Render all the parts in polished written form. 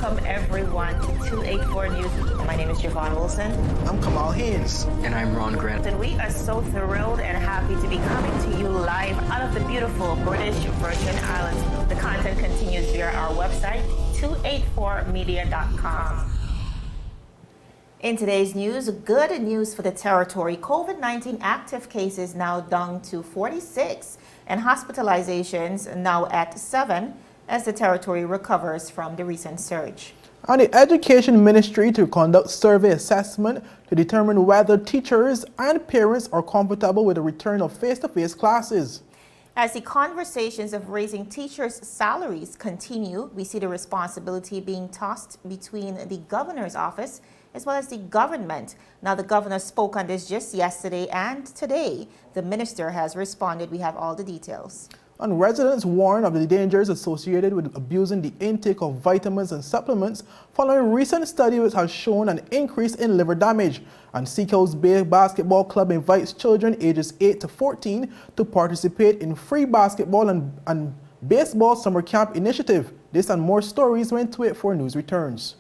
Welcome everyone to 284 News. My name is Javon Wilson. I'm Kamal Haynes. And I'm Ron Grant. And we are so thrilled and happy to be coming to you live out of the beautiful British Virgin Islands. The content continues via our website, 284media.com. In today's news, good news for the territory. COVID-19 active cases now down to 46 and hospitalizations now at 7 as the territory recovers from the recent surge. And the Education Ministry to conduct survey assessment to determine whether teachers and parents are comfortable with the return of face-to-face classes. As the conversations of raising teachers' salaries continue, we see the responsibility being tossed between the governor's office as well as the government. Now, the governor spoke on this just yesterday, and today the minister has responded. We have all the details. And residents warn of the dangers associated with abusing the intake of vitamins and supplements following a recent study which has shown an increase in liver damage. And Seacoast Bay Basketball Club invites children ages 8 to 14 to participate in free basketball and baseball summer camp initiative. This and more stories when 284 News returns.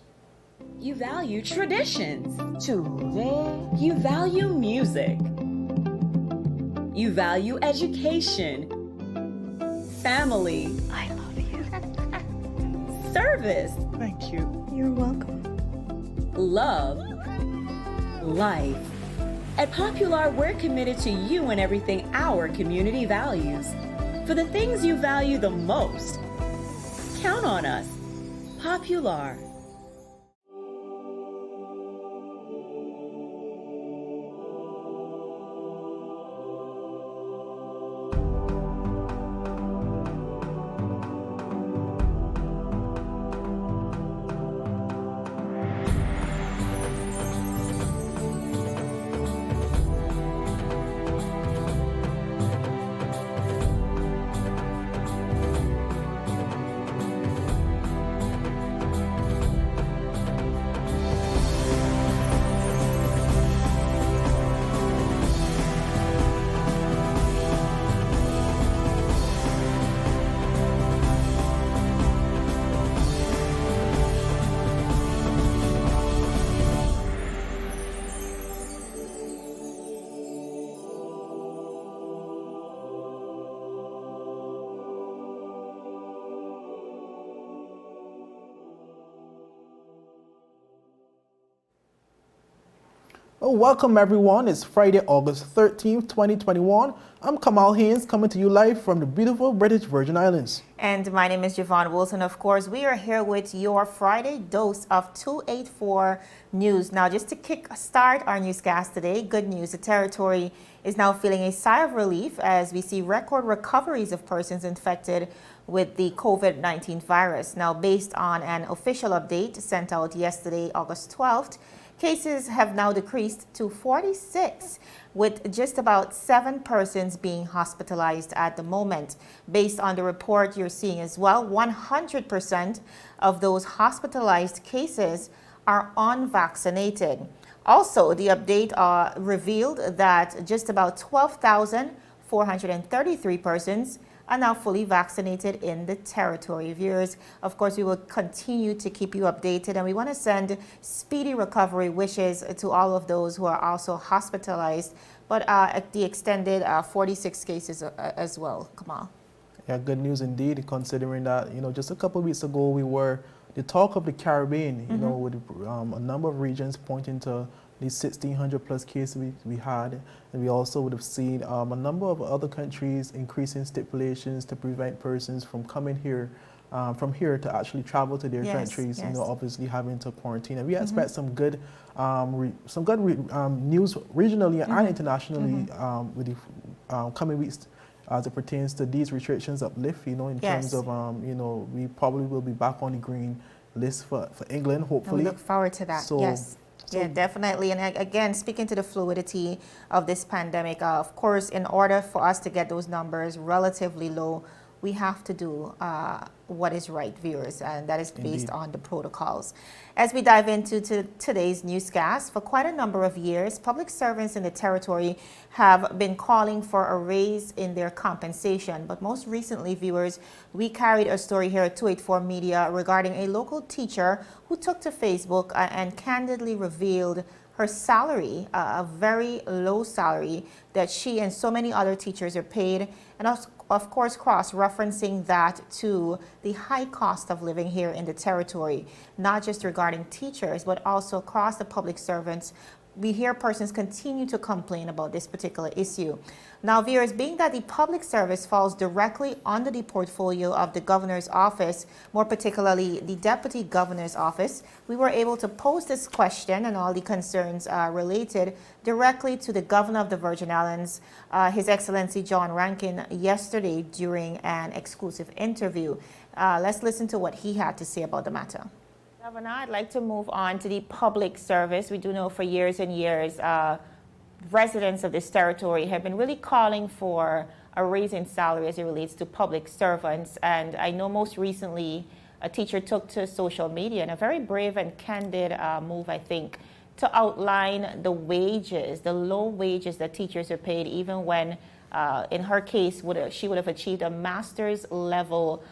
You value traditions. Today, You value music. You value education. Family. I love you. Service. Thank you. You're welcome. Love. Life. At Popular, we're committed to you and everything our community values. For the things you value the most, count on us. Popular. Well, welcome everyone. It's Friday, August 13th, 2021. I'm Kamal Haynes coming to you live from the beautiful British Virgin Islands. And my name is Javon Wilson. Of course, we are here with your Friday dose of 284 News. Now, just to start our newscast today, good news. The territory is now feeling a sigh of relief as we see record recoveries of persons infected with the COVID-19 virus. Now, based on an official update sent out yesterday, August 12th, cases have now decreased to 46, with just about 7 persons being hospitalized at the moment. Based on the report you're seeing as well, 100% of those hospitalized cases are unvaccinated. Also, the update revealed that just about 12,433 persons are now fully vaccinated in the territory. Viewers, of course, we will continue to keep you updated, and we want to send speedy recovery wishes to all of those who are also hospitalized, but at the extended 46 cases as well. Kamal. Yeah, good news indeed, considering that, just a couple of weeks ago we were the talk of the Caribbean, with a number of regions pointing to these 1,600 plus cases we had, and we also would have seen a number of other countries increasing stipulations to prevent persons from coming here, from here to actually travel to their countries. Yes. Obviously having to quarantine, and we expect some good, news regionally and internationally with the coming weeks as it pertains to these restrictions uplift. In terms of we probably will be back on the green list for England, hopefully. And we look forward to that. Yes. Yeah, definitely. And again, speaking to the fluidity of this pandemic, of course, in order for us to get those numbers relatively low, we have to do what is right, viewers, and that is based Indeed. on the protocols. As we dive into today's newscast, for quite a number of years, public servants in the territory have been calling for a raise in their compensation. But most recently, viewers, we carried a story here at 284 Media regarding a local teacher who took to Facebook and candidly revealed her salary, a very low salary that she and so many other teachers are paid, and of course cross-referencing that to the high cost of living here in the territory, not just regarding teachers, but also across the public servants. We hear persons continue to complain about this particular issue. Now, viewers, being that the public service falls directly under the portfolio of the governor's office, more particularly the deputy governor's office, we were able to pose this question and all the concerns related directly to the governor of the Virgin Islands, His Excellency John Rankin, yesterday during an exclusive interview. Let's listen to what he had to say about the matter. Governor, I'd like to move on to the public service. We do know for years and years, residents of this territory have been really calling for a raise in salary as it relates to public servants. And I know most recently a teacher took to social media in a very brave and candid move, I think, to outline the wages, the low wages that teachers are paid, even when, in her case, she would have achieved a master's level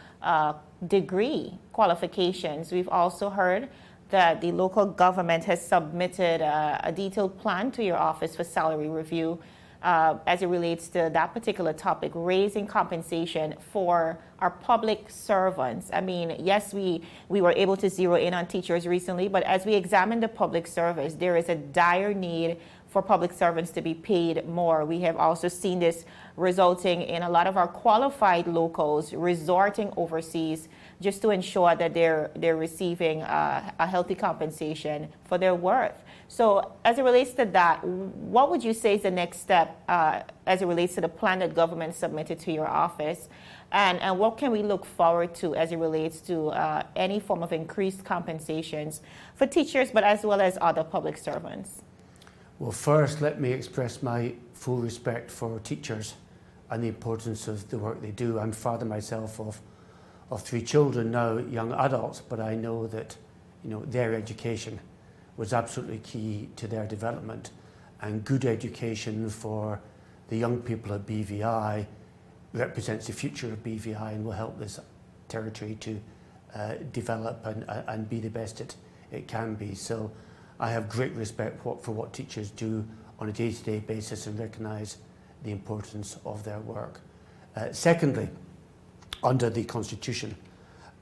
degree qualifications. We've also heard that the local government has submitted a detailed plan to your office for salary review as it relates to that particular topic, raising compensation for our public servants. I mean, yes, we were able to zero in on teachers recently, but as we examine the public service, there is a dire need for public servants to be paid more. We have also seen this resulting in a lot of our qualified locals resorting overseas just to ensure that they're receiving a healthy compensation for their worth. So as it relates to that, what would you say is the next step as it relates to the plan that government submitted to your office? And what can we look forward to as it relates to any form of increased compensations for teachers, but as well as other public servants? Well, first, let me express my full respect for teachers and the importance of the work they do. I'm father myself of 3 children, now young adults, but I know that their education was absolutely key to their development, and good education for the young people at BVI represents the future of BVI and will help this territory to develop and be the best it can be. So I have great respect for what teachers do on a day-to-day basis and recognise the importance of their work. Secondly, under the Constitution,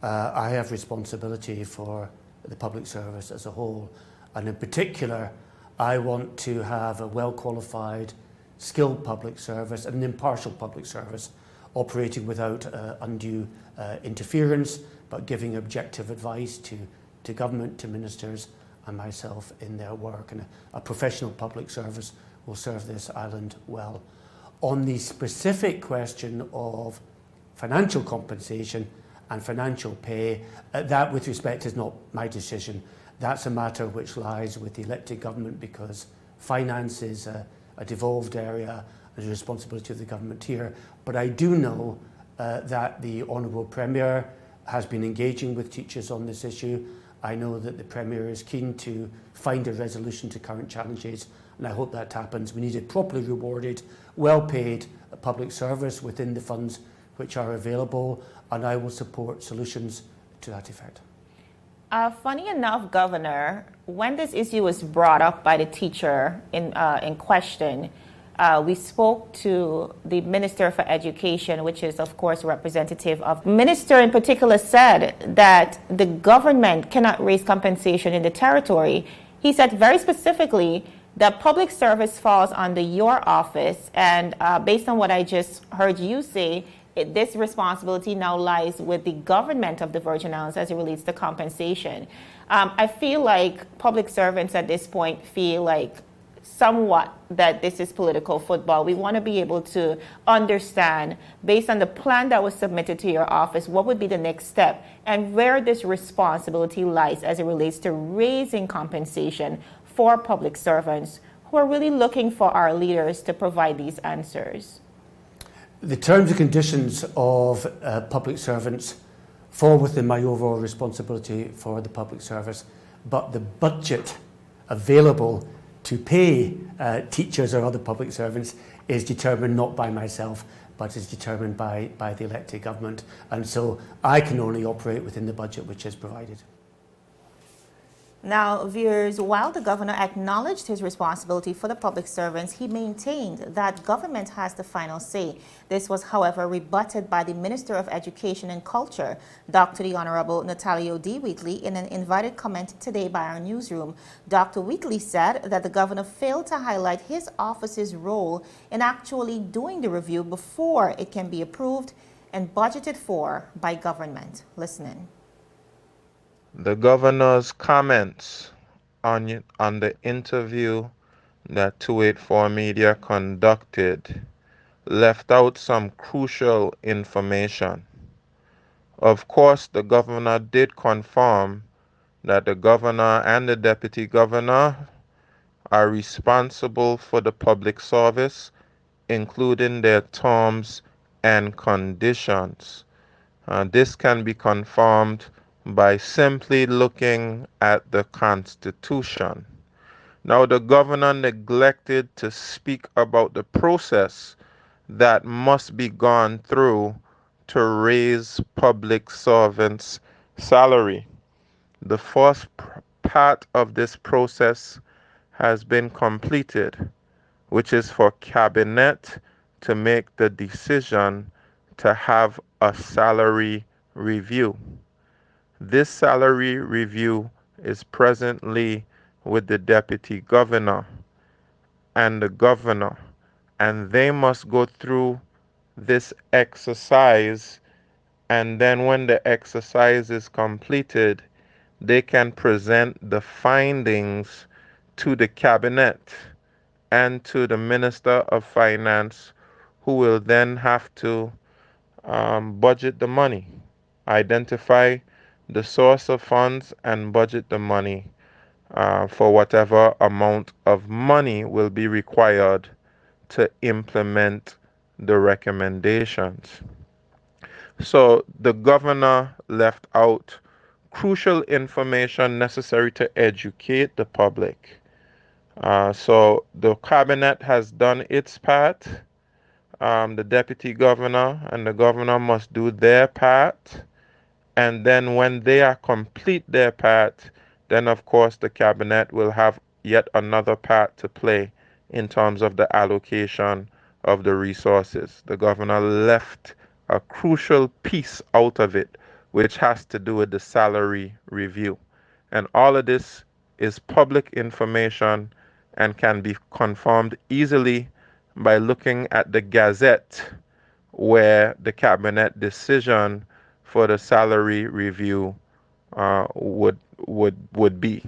I have responsibility for the public service as a whole, and in particular, I want to have a well-qualified, skilled public service and an impartial public service operating without undue interference, but giving objective advice to government, to ministers, and myself in their work. And a professional public service will serve this island well. On the specific question of financial compensation and financial pay, that with respect is not my decision. That's a matter which lies with the elected government, because finance is a devolved area and a responsibility of the government here. But I do know that the Honourable Premier has been engaging with teachers on this issue. I know that the Premier is keen to find a resolution to current challenges, and I hope that happens. We need a properly rewarded, well-paid public service within the funds which are available, and I will support solutions to that effect. Funny enough, Governor, when this issue was brought up by the teacher in question, we spoke to the Minister for Education, which is, of course, representative of. The minister in particular said that the government cannot raise compensation in the territory. He said very specifically that public service falls under your office, and based on what I just heard you say, this responsibility now lies with the government of the Virgin Islands as it relates to compensation. I feel like public servants at this point feel like somewhat that this is political football. We want to be able to understand, based on the plan that was submitted to your office, what would be the next step and where this responsibility lies as it relates to raising compensation for public servants who are really looking for our leaders to provide these answers. The terms and conditions of public servants fall within my overall responsibility for the public service, but the budget available to pay teachers or other public servants is determined not by myself, but is determined by the elected government. And so I can only operate within the budget which is provided. Now, viewers, while the governor acknowledged his responsibility for the public servants, he maintained that government has the final say. This was, however, rebutted by the Minister of Education and Culture, Dr. the Honorable Natalio D. Wheatley, in an invited comment today by our newsroom. Dr. Wheatley said that the governor failed to highlight his office's role in actually doing the review before it can be approved and budgeted for by government. Listen in. The governor's comments on the interview that 284 Media conducted left out some crucial information. Of course, the governor did confirm that the governor and the deputy governor are responsible for the public service, including their terms and conditions. This can be confirmed by simply looking at the Constitution. Now, the governor neglected to speak about the process that must be gone through to raise public servants' salary. The first part of this process has been completed, which is for cabinet to make the decision to have a salary review. This salary review is presently with the deputy governor and the governor, and they must go through this exercise, and then when the exercise is completed, they can present the findings to the cabinet and to the Minister of Finance, who will then have to budget the money, identify the source of funds, and budget the money for whatever amount of money will be required to implement the recommendations. So the governor left out crucial information necessary to educate the public. So the cabinet has done its part. The deputy governor and the governor must do their part. And then when they are complete their part, then of course the cabinet will have yet another part to play in terms of the allocation of the resources. The governor left a crucial piece out of it, which has to do with the salary review. And all of this is public information and can be confirmed easily by looking at the Gazette, where the cabinet decision for the salary review would be.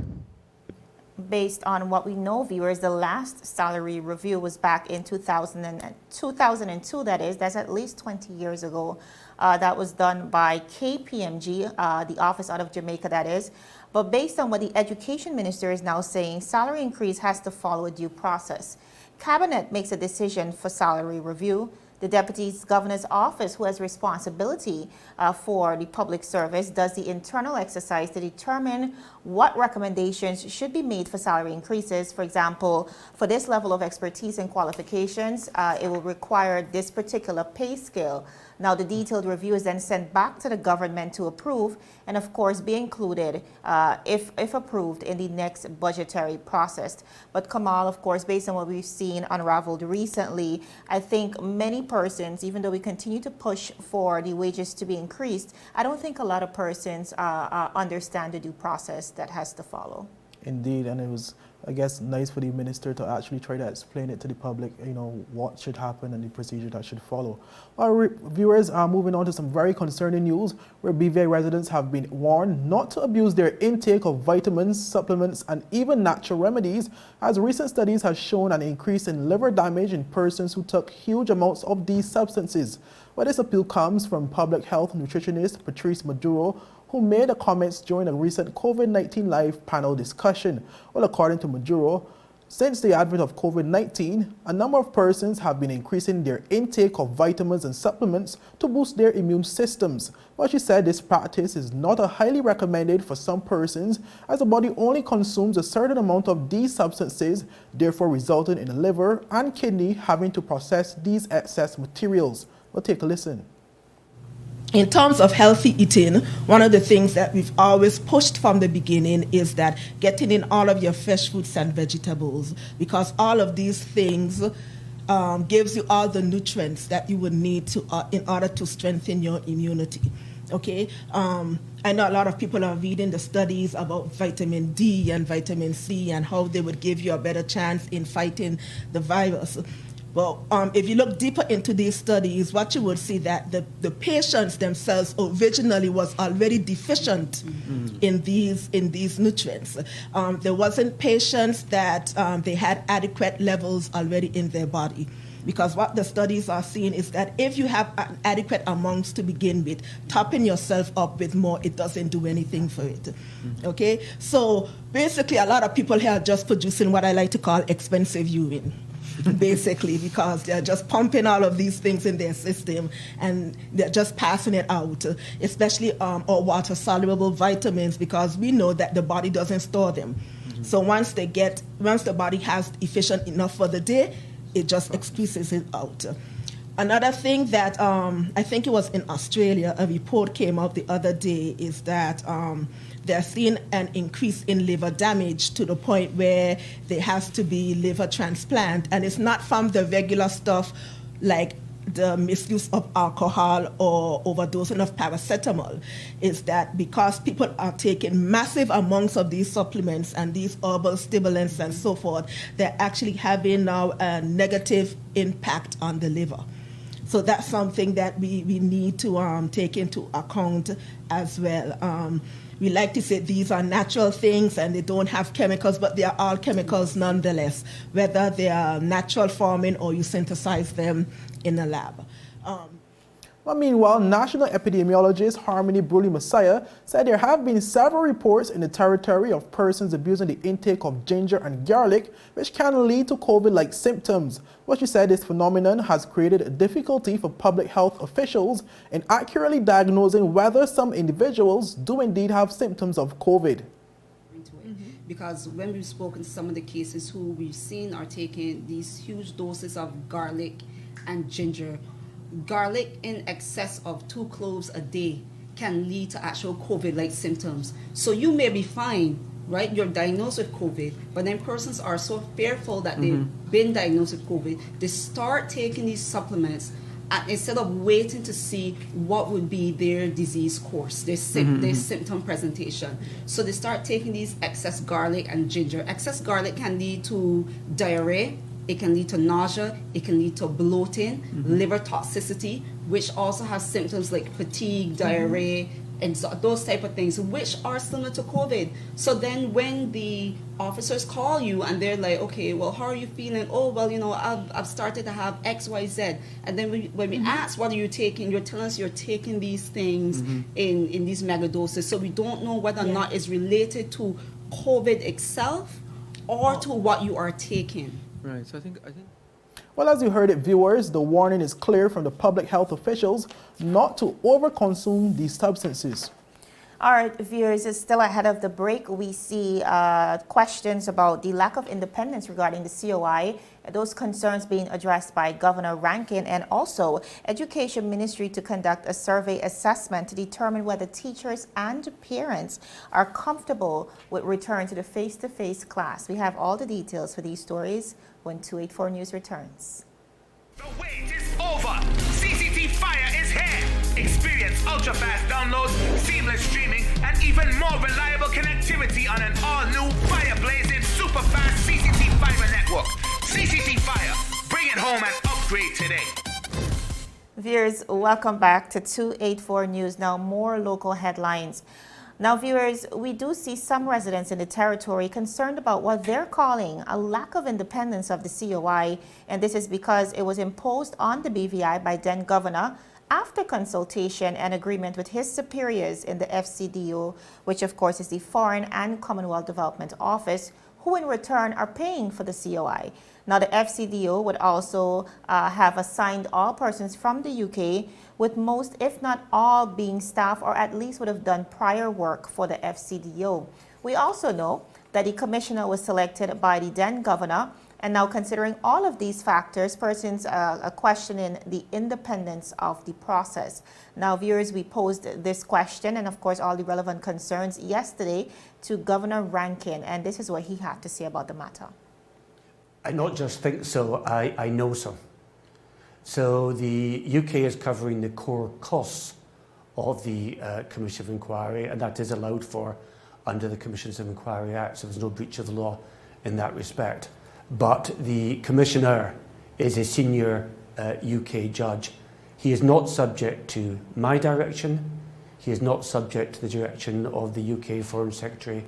Based on what we know, viewers, the last salary review was back in 2002, that is. That's at least 20 years ago. That was done by KPMG, the office out of Jamaica, that is. But based on what the education minister is now saying, salary increase has to follow a due process. Cabinet makes a decision for salary review. The deputy governor's office, who has responsibility for the public service, does the internal exercise to determine what recommendations should be made for salary increases. For example, for this level of expertise and qualifications, it will require this particular pay scale. Now, the detailed review is then sent back to the government to approve and, of course, be included, if approved, in the next budgetary process. But Kamal, of course, based on what we've seen unraveled recently, I think many persons, even though we continue to push for the wages to be increased, I don't think a lot of persons understand the due process that has to follow. Indeed, and it was, I guess, nice for the minister to actually try to explain it to the public, what should happen and the procedure that should follow. Our viewers are moving on to some very concerning news, where BVI residents have been warned not to abuse their intake of vitamins, supplements, and even natural remedies, as recent studies have shown an increase in liver damage in persons who took huge amounts of these substances. But this appeal comes from public health nutritionist Patrice Maduro, who made the comments during a recent COVID-19 live panel discussion. Well, according to Maduro, Since the advent of COVID-19, a number of persons have been increasing their intake of vitamins and supplements to boost their immune systems. But she said this practice is not highly recommended for some persons, as the body only consumes a certain amount of these substances, therefore resulting in the liver and kidney having to process these excess materials. We'll take a listen. In terms of healthy eating, one of the things that we've always pushed from the beginning is that getting in all of your fresh fruits and vegetables, because all of these things gives you all the nutrients that you would need to in order to strengthen your immunity. Okay, I know a lot of people are reading the studies about vitamin D and vitamin C and how they would give you a better chance in fighting the virus. Well, if you look deeper into these studies, what you would see that the patients themselves originally was already deficient in these nutrients. There wasn't patients that they had adequate levels already in their body. Because what the studies are seeing is that if you have an adequate amounts to begin with, topping yourself up with more, it doesn't do anything for it. Okay? So basically, a lot of people here are just producing what I like to call expensive urine. Basically, because they're just pumping all of these things in their system and they're just passing it out, especially our water-soluble vitamins, because we know that the body doesn't store them. So once the body has efficient enough for the day, it just excretes it out. Another thing that I think it was in Australia, a report came out the other day, is that they're seeing an increase in liver damage to the point where there has to be liver transplant. And it's not from the regular stuff like the misuse of alcohol or overdosing of paracetamol. Is that because people are taking massive amounts of these supplements and these herbal stimulants and so forth, they're actually having now a negative impact on the liver. So that's something that we need to take into account as well. We like to say these are natural things and they don't have chemicals, but they are all chemicals nonetheless, whether they are natural forming or you synthesize them in a lab. But meanwhile, national epidemiologist Harmony Bruley-Messiah said there have been several reports in the territory of persons abusing the intake of ginger and garlic, which can lead to COVID-like symptoms. But she said this phenomenon has created a difficulty for public health officials in accurately diagnosing whether some individuals do indeed have symptoms of COVID. Because when we've spoken to some of the cases who we've seen are taking these huge doses of garlic and ginger, garlic in excess of 2 cloves a day can lead to actual COVID-like symptoms. So you may be fine, right? You're diagnosed with COVID, but then persons are so fearful that they've been diagnosed with COVID, they start taking these supplements and instead of waiting to see what would be their disease course, their symptom presentation. So they start taking these excess garlic and ginger. Excess garlic can lead to diarrhea, it can lead to nausea, it can lead to bloating, liver toxicity, which also has symptoms like fatigue, diarrhea, and so those type of things, which are similar to COVID. So then when the officers call you and they're like, okay, well, how are you feeling? Oh, well, you know, I've started to have X, Y, Z. And then when we ask, what are you taking? You're telling us you're taking these things in these mega doses. So we don't know whether or not it's related to COVID itself or to what you are taking. Right, so I think. Well, as you heard it, viewers, the warning is clear from the public health officials not to overconsume these substances. All right, viewers, it's still ahead of the break. We see questions about the lack of independence regarding the COI, those concerns being addressed by Governor Rankin, and also Education Ministry to conduct a survey assessment to determine whether teachers and parents are comfortable with return to the face-to-face class. We have all the details for these stories when 284 News returns. The wait is over. CCT Fire is here. Experience ultra-fast downloads, seamless streaming, and even more reliable connectivity on an all-new fire-blazing super-fast CCT Fiber network. CCT Fire. Bring it home and upgrade today. Viewers, welcome back to 284 News. Now, more local headlines. Now, viewers, we do see some residents in the territory concerned about what they're calling a lack of independence of the COI, and this is because it was imposed on the BVI by then Governor after consultation and agreement with his superiors in the FCDO, which of course is the Foreign and Commonwealth Development Office, who in return are paying for the COI. Now, the FCDO would also have assigned all persons from the UK, with most, if not all, being staff or at least would have done prior work for the FCDO. We also know that the commissioner was selected by the then governor, and now considering all of these factors, persons are questioning the independence of the process. Now, viewers, we posed this question and, of course, all the relevant concerns yesterday to Governor Rankin, and this is what he had to say about the matter. I not just think so, I know so. So the UK is covering the core costs of the Commission of Inquiry, and that is allowed for under the Commissions of Inquiry Act, so there's no breach of the law in that respect. But the Commissioner is a senior UK judge. He is not subject to my direction, he is not subject to the direction of the UK Foreign Secretary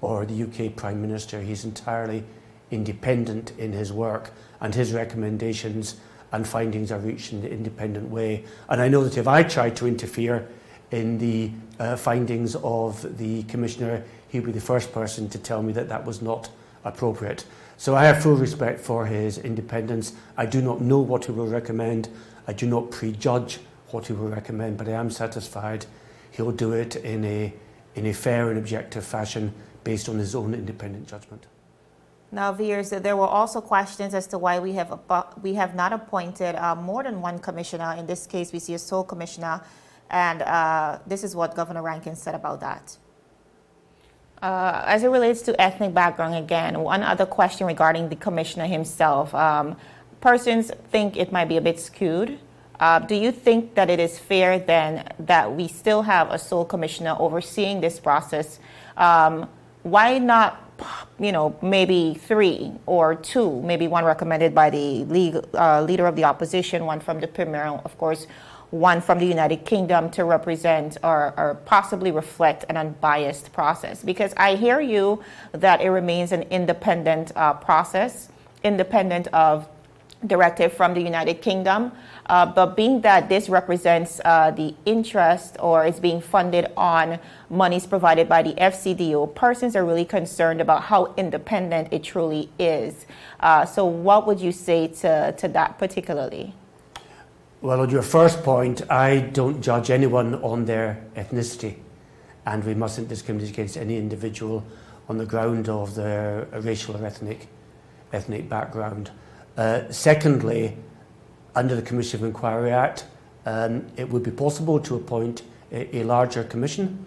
or the UK Prime Minister. He's entirely independent in his work, and his recommendations and findings are reached in an independent way. And I know that if I tried to interfere in the findings of the Commissioner, he'd be the first person to tell me that that was not appropriate. So I have full respect for his independence. I do not know what he will recommend. I do not prejudge what he will recommend, but I am satisfied he'll do it in a fair and objective fashion based on his own independent judgment. Now, viewers, there were also questions as to why we have not appointed more than one commissioner. In this case, we see a sole commissioner, and this is what Governor Rankin said about that. As it relates to ethnic background, again, one other question regarding the commissioner himself. Persons think it might be a bit skewed. Do you think that it is fair then that we still have a sole commissioner overseeing this process? Why not, maybe 3 or 2, maybe one recommended by the leader of the opposition, one from the Premier, of course, one from the United Kingdom, to represent or possibly reflect an unbiased process? Because I hear you that it remains an independent process, independent of directive from the United Kingdom, but being that this represents the interest or is being funded on monies provided by the FCDO, persons are really concerned about how independent it truly is. So what would you say to that particularly? Well, on your first point, I don't judge anyone on their ethnicity, and we mustn't discriminate against any individual on the ground of their racial or ethnic background. Secondly, under the Commission of Inquiry Act, it would be possible to appoint a larger commission,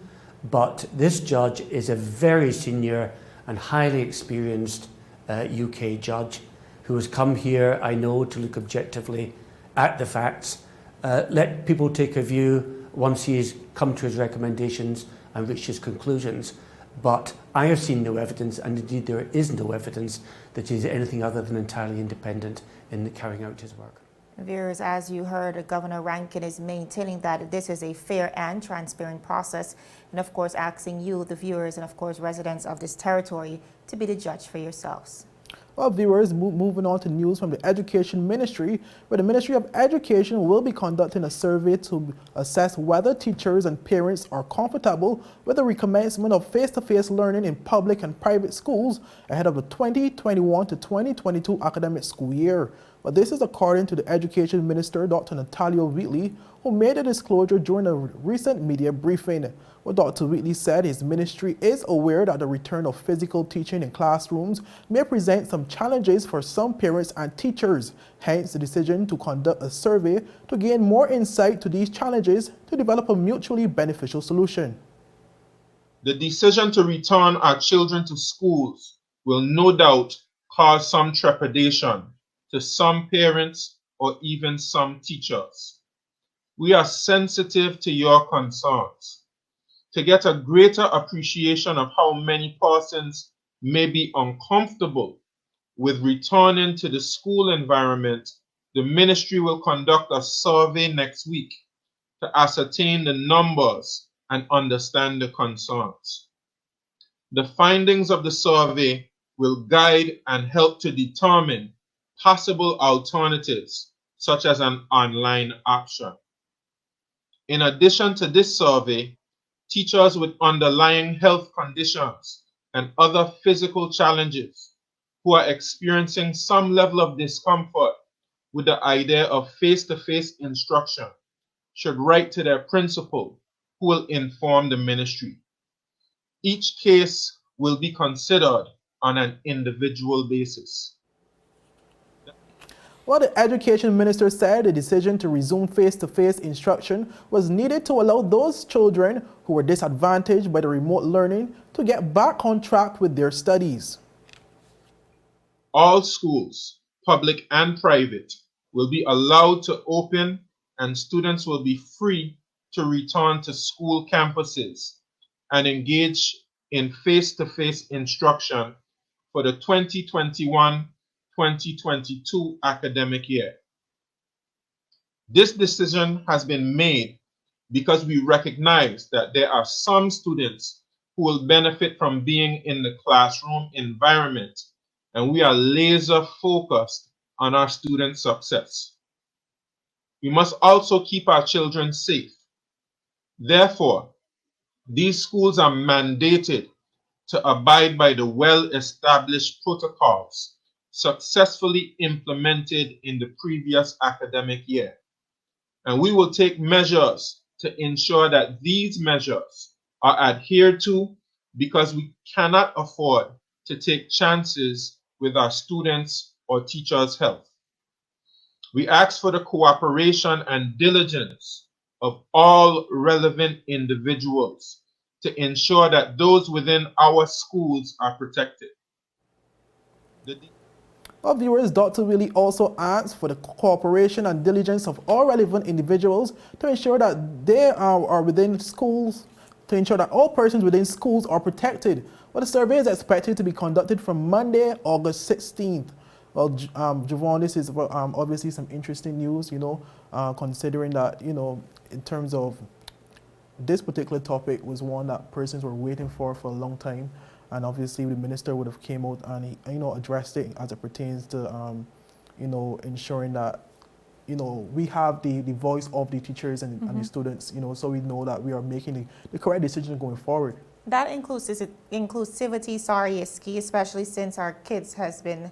but this judge is a very senior and highly experienced UK judge who has come here, I know, to look objectively at the facts, let people take a view once he has come to his recommendations and reached his conclusions. But I have seen no evidence, and indeed there is no evidence, that he is anything other than entirely independent in carrying out his work. Viewers, as you heard, Governor Rankin is maintaining that this is a fair and transparent process, and of course asking you, the viewers, and of course residents of this territory, to be the judge for yourselves. Well, viewers, moving on to news from the Education Ministry, where the Ministry of Education will be conducting a survey to assess whether teachers and parents are comfortable with the recommencement of face-to-face learning in public and private schools ahead of the 2021 to 2022 academic school year. But this is according to the Education Minister, Dr. Natalia Wheatley, who made a disclosure during a recent media briefing. Well, Dr. Wheatley said his ministry is aware that the return of physical teaching in classrooms may present some challenges for some parents and teachers. Hence, the decision to conduct a survey to gain more insight to these challenges to develop a mutually beneficial solution. The decision to return our children to schools will no doubt cause some trepidation to some parents or even some teachers. We are sensitive to your concerns. To get a greater appreciation of how many persons may be uncomfortable with returning to the school environment, the ministry will conduct a survey next week to ascertain the numbers and understand the concerns. The findings of the survey will guide and help to determine possible alternatives, such as an online option. In addition to this survey, teachers with underlying health conditions and other physical challenges who are experiencing some level of discomfort with the idea of face-to-face instruction should write to their principal, who will inform the ministry. Each case will be considered on an individual basis. Well, the education minister said the decision to resume face-to-face instruction was needed to allow those children who were disadvantaged by the remote learning to get back on track with their studies. All schools, public and private, will be allowed to open and students will be free to return to school campuses and engage in face-to-face instruction for the 2021-2022 academic year. This decision has been made because we recognize that there are some students who will benefit from being in the classroom environment, and we are laser focused on our student success. We must also keep our children safe. Therefore, these schools are mandated to abide by the well-established protocols successfully implemented in the previous academic year. And we will take measures to ensure that these measures are adhered to, because we cannot afford to take chances with our students or teachers' health. We ask for the cooperation and diligence of all relevant individuals to ensure that those within our schools are protected. Our viewers, Dr. Willie also asks for the cooperation and diligence of all relevant individuals to ensure that they are within schools, to ensure that all persons within schools are protected. Well, the survey is expected to be conducted from Monday, August 16th. Well, Javon, this is obviously some interesting news, considering that, in terms of this particular topic was one that persons were waiting for a long time. And obviously the minister would have came out and he, addressed it as it pertains to, ensuring that, we have the voice of the teachers and the students, so we know that we are making the correct decision going forward. That inclusivity, is key, especially since our kids has been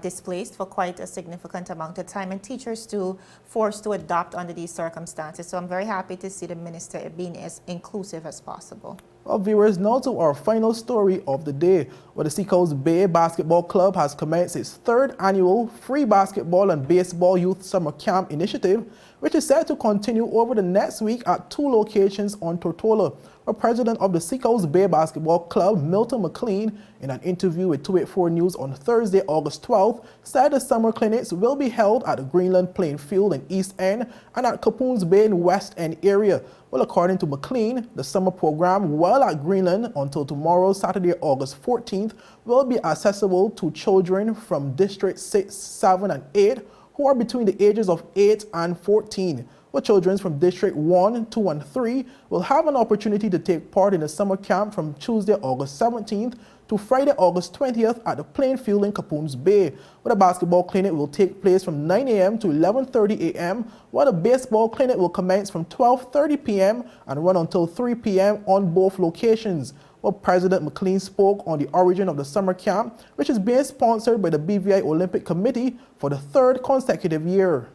displaced for quite a significant amount of time, and teachers too forced to adopt under these circumstances. So I'm very happy to see the minister being as inclusive as possible. Well, viewers, now to our final story of the day, where the Seacoast Bay Basketball Club has commenced its third annual free basketball and baseball youth summer camp initiative, which is set to continue over the next week at 2 locations on Tortola. The president of the Seacoast Bay Basketball Club, Milton McLean, in an interview with 284 News on Thursday, August 12th, said the summer clinics will be held at the Greenland Playing Field in East End and at Capoons Bay in West End area. Well, according to McLean, the summer program, while at Greenland until tomorrow, Saturday, August 14th, will be accessible to children from District 6, 7, and 8 who are between the ages of 8 and 14. Well, children from District 1, 2, and 3 will have an opportunity to take part in the summer camp from Tuesday, August 17th to Friday, August 20th at the Playing Field in Capoons Bay, where the basketball clinic will take place from 9 a.m. to 11:30 a.m., while the baseball clinic will commence from 12:30 p.m. and run until 3 p.m. on both locations. Well, President McLean spoke on the origin of the summer camp, which is being sponsored by the BVI Olympic Committee for the 3rd consecutive year.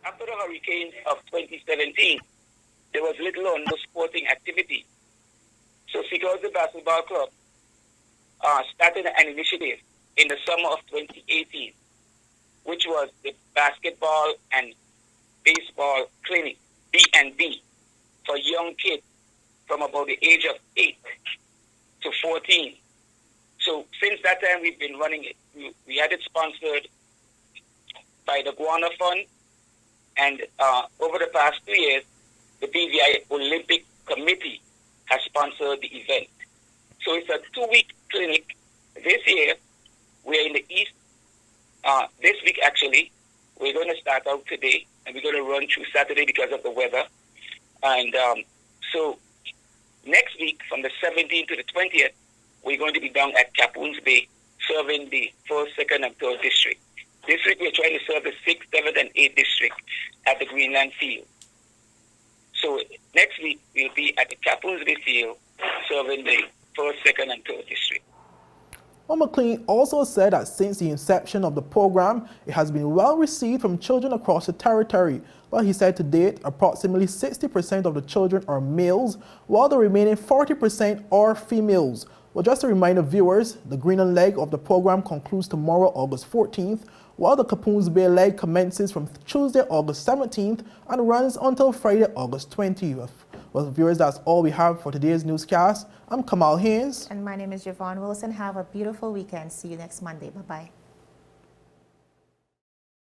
After the hurricanes of 2017, there was little or no sporting activity. So Seacoast Basketball Club started an initiative in the summer of 2018, which was the basketball and baseball clinic, B&B, for young kids from about the age of 8 to 14. So since that time, we've been running it. We had it sponsored by the Guana Fund, and over the past 2 years, the BVI Olympic Committee has sponsored the event. So it's a 2-week clinic. This year, we're in the East. This week, actually, we're going to start out today, and we're going to run through Saturday because of the weather. And so next week, from the 17th to the 20th, we're going to be down at Capoons Bay, serving the 1st, 2nd, and 3rd district. This week, we're trying to serve the 6th, 7th, and 8th district at the Greenland Field. So next week, we'll be at the Capoons Bay Field, serving the 1st, 2nd, and 3rd district. Well, McLean also said that since the inception of the program, it has been well received from children across the territory. Well, he said to date, approximately 60% of the children are males, while the remaining 40% are females. Well, just to remind the viewers, the Greenland leg of the program concludes tomorrow, August 14th, while the Capoons Bay leg commences from Tuesday, August 17th, and runs until Friday, August 20th. Well, viewers, that's all we have for today's newscast. I'm Kamal Haynes. And my name is Javon Wilson. Have a beautiful weekend. See you next Monday. Bye-bye.